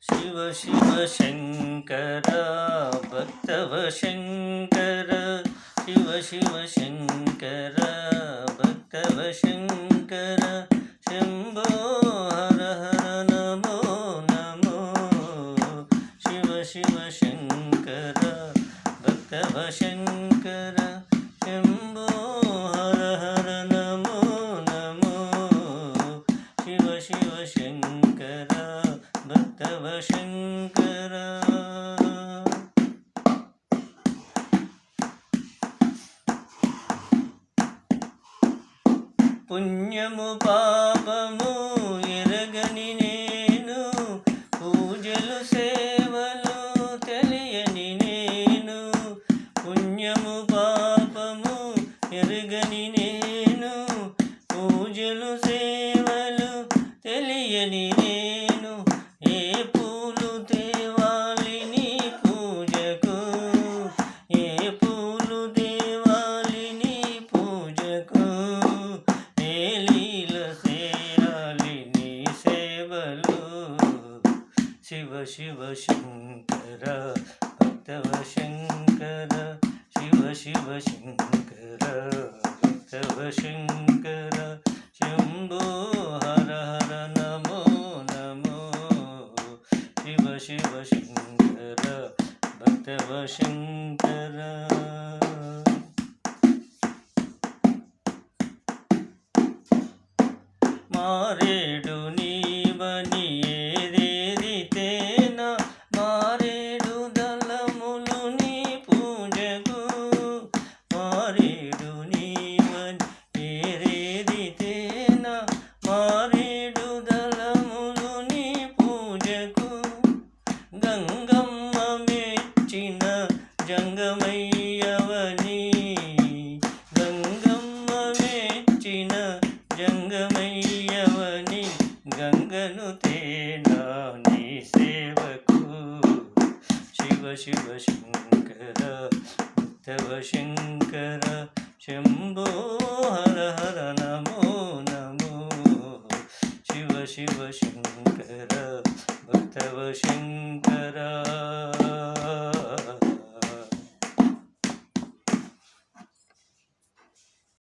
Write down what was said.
शिव शिव शंकर भक्तव शंकर शिव शिव शंकर भक्तव शंकर शंभो हर हर नमो नमो शिव शिव शंकर भक्तव शंकर शंभो हर हर नमो नमो शिव शिव शंकर भक्तव शंकर పుణ్యము పాపము ఎరగని నేను పూజలు సేవలు తెలియని నేను పుణ్యము పాపము ఎరగని నేను పూజలు సేవలు తెలియని నేను ఏ పూలు తేవాలి నీ పూజకు ఏ పూలు తేవాలి నీ పూజకు ఏ లీల చేయాలి నీ సేవలు శివ శివ శంకర భక్తవ శంకర శివ శివ శంకర భక్తవ శంకర శంభో హర హర నమో నమో శివ శివ శంకర భక్తవ శంకర మారేడు నీవని ఏదేదితేనా మారేడు దళములు నీ పూజకు మారేడు నీవని ఏదేదితేనా మారేడు దళములు నీ పూజకు గంగమ్మ మెచ్చిన జంగమయ్యవని గంగమ్మ మెచ్చిన జంగమయ్యవని గంగను తేనా నీ సేవకు శివ శివ శంకర భక్తవ శంకర శంభో హర హర నమో నమో శివ శివ శంకర భక్తవ శంకర